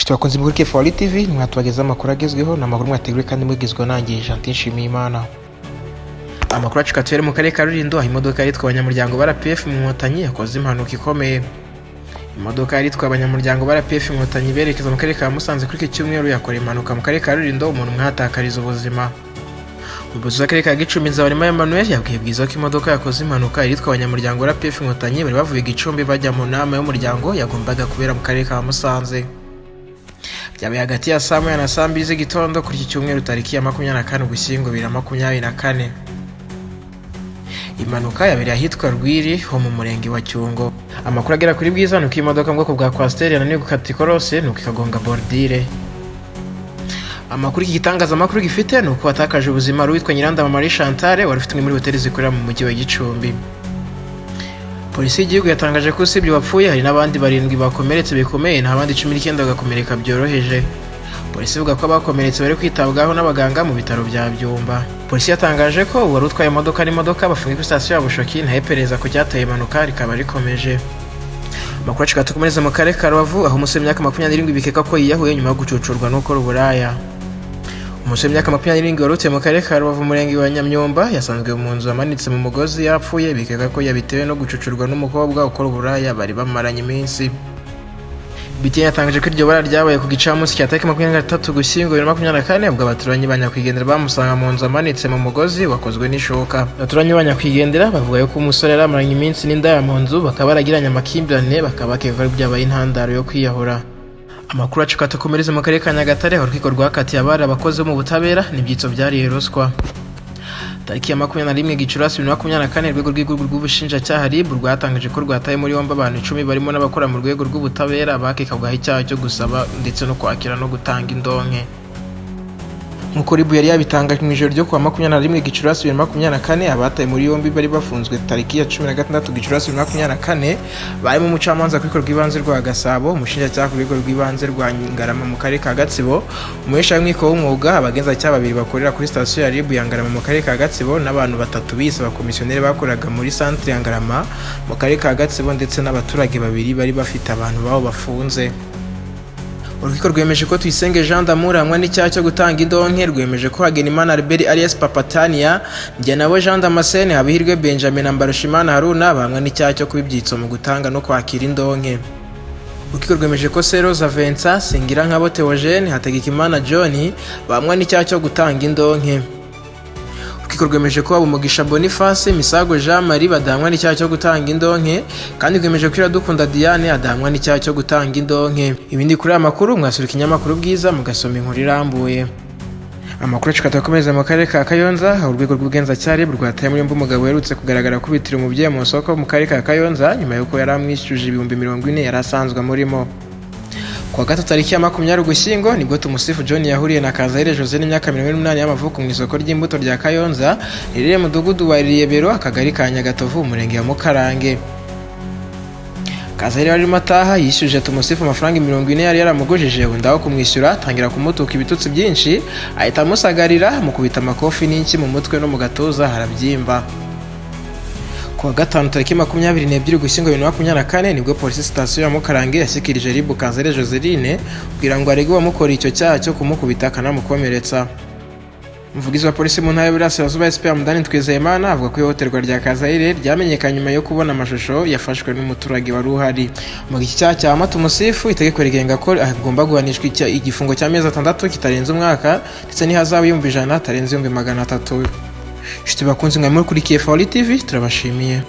Nshuti bakunzi muri KFOR TV mwatubageza amakuru agezweho n'amakuru mwateguriwe kandi mugizwe nanjye Gentil Nshimiyimana. Amakuru acikatuye mu karere ka Rulindo aho imodoka yitwa abanyamuryango ba RPF mu Nkotanyi yakoze impanuka ikomeye. Imodoka yitwa abanyamuryango ba RPF mu Nkotanyi berekeza mu karere ka Musanze kuri iki cyumweru yakora impanuka mu karere ka Rulindo umuntu mwatakariza ubuzima. Umuyobozi w'akarere ka Gicumbi Nzabarima Emmanuel yabwiye Bwiza ko imodoka yakoze impanuka yitwa abanyamuryango ba RPF mu Nkotanyi bari bavuye Gicumbi bajya mu nama y'umuryango yagombaga kubera mu karere ka Musanze. Byabaye hagati ya saa moya na saa mbiri z'igitondo kuri iki cyumweru tariki ya 24 Ugushyingo 2024. Impanuka yabereye ahitwa Rwiri ho mu murenge wa Cyungo. Amakuru agera kuri Bwiza nuko imodoka mu bwoko bwa Coaster yananiwe gukata ikorose nuko ikagonga bordire. Amakuru iki gitangazamakuru gifite nuko atakaje ubuzima ruwitwa Nyirandama Marie Chantal wari ufite muri hoteli zikorera mu mujyi wa Gicumbi. Polisi y'igihugu yatangaje ko usibye wapfuye hari n'abandi 7 bakomeretse bikomeye n'abandi 19 bagakomereka byoroheje. Polisi ivuga ko abakomeretse bari kwitabwaho n'abaganga mu bitaro bya Byumba. Polisi yatangaje ko wari utwaye imodoka bafungiye kuri station ya Bushoki nta iperereza ko cyateye impanuka rikaba rikomeje. Amakuru acikatu kumereza mu karere ka Rubavu aho umusore w'imyaka 27 bikeka ko yiyahuye nyuma yo gucucurwa no gukora uburaya. Umusore w'imyaka 27 warutse mu karere ka Rubavu murenge wa Nyamyumba yasanzwe mu nzu amanitse mu mugozi yapfuye bikeka ko yabitewe no gucucurwa n'umukobwa ukora uburaya bari bamaranye iminsi. BTN yatangaje ko iryo bara ryabaye ku gicamunsi cya tariki 23 Ugushyingo 2024 ubwo abaturanyi banyakwigendera bamusanga mu nzu amanitse mu mugozi wakozwe n'ishoka. Abaturanyi banyakwigendera bavuga ko umusore yaramaranye iminsi n'indaya mu nzu bakaba baragiranye amakimbirane bakaba bakeka byabaye intandaro yo kwiyahura. Amakuru acikatu komereza mu karere ka Nyagatare aho urukiko rwakatiye abari abakozi mu butabera n'ibyitso byari ruswa. Tariki ya 21 Gicurasi 2024 urwego rw'igihugu rw'ubushinjacyaha RIB rwatangaje ko rwataye muri yombi abantu 10 barimo n'abakora mu rwego rw'ubutabera bakekabwaho icyaha cyo gusaba ndetse no kwakira no gutanga indonke. Nkuko RIB yari yabitangaje mu ijoro ryo kuwa 21 Gicurasi 2024 abataye muri yombi bari bafunzwe tariki ya 16 Gicurasi 2024 bari mu mucamanza ku rwego rw'ibanze rwa Gasabo, umushinjacyaha ku rwego rw'ibanze rwa Ngarama mu karere ka Gatsibo, umuhesha w'inkiko w'umwuga, abagenzacyaha 2 bakorera kuri station ya RIB ya Ngarama mu karere ka Gatsibo n'abantu 3 bise abakomisiyoneri bakoraga muri centre ya Ngarama mu karere ka Gatsibo ndetse n'abaturage 2 bari bafite abantu babo bafunze. Urukiko rwemeje ko Tuyisenge Jean d'Amour hamwe n'icyaha cyo gutanga indonke, rwemeje ko Hagenimana Albert alias Papatania, Njyanabo Jean Damascene, Habihirwe Benjamin na Mbarushimana Haruna hamwe n'icyaha cyo kubibyitso mu gutanga no kwakira indonke. Urukiko rwemeje ko Seroza Vincent, Singirankabo Theogene, Hategekimana John hamwe n'icyaha cyo gutanga indonke. Urukiko rwemeje ko Habumugisha Boniface, Misago Jean Marie badamwa n'icyaha cyo gutanga indonke kandi rwemeje ko Iradukunda Diane adamwa n'icyaha cyo gutanga indonke. Ibindi kuri amakuru mwasura ikinyamakuru Bwiza mugasoma inkuru irambuye. Amakuru acikatu akomeza mu karere ka Kayonza aho urwego rw'ubugenzacyaha RIB rwataye muri yombi umugabo werutse kugaragara kubitira umubyeyi mu soko mu karere ka Kayonza nyuma yuko yari amwishyuje 40,000 yari asanzwe murimo. Kwa gatatu tariki ya 20 Ugushyingo nibwo Tumusifu John yahuriye na Kazayire Jose n'imyaka 28 y'amavuko mu isoko ry'imbuto rya Kayonza rirere mu mudugudu wa Riyebero akagari ka Nyagatovu umurenge wa Mukarange. Kazayire arimo ataha yishyuje Tumusifu amafaranga 40 yari yaramugujije bundaho kumwishyura atangira kumutuka ibitutsi byinshi ahita amusagarira mu kubita amakofi n'inki mu mutwe no mu gatuza harabyimba. Kwa gatanu tariki 22 Ugushyingo 2024 nibwo polisi station ya Mukarange yashyikirije RIB Kazayire Joseline kugira ngo arege wamukora icyo cyaha cyo kumukubita kanamukomeretsa. Umuvugizi wa polisi mu ntara y'Iburasirazuba SP Mudani Twizeyimana avuga ko ihohoterwa rya Kazayire ryamenyekanye nyuma yo kubona amashusho yafashwe n'umuturage wari uhari. Mu gihe cyaha cya Tumusifu itegeko rigenga ko agomba guhanishwa igifungo cy'amezi 6 kitarenze umwaka ndetse n'ihazabu y'ibihumbi 100 tarenze 300. Nshuti bakunzi mwe muri kuri KFOR TV turabashimiye.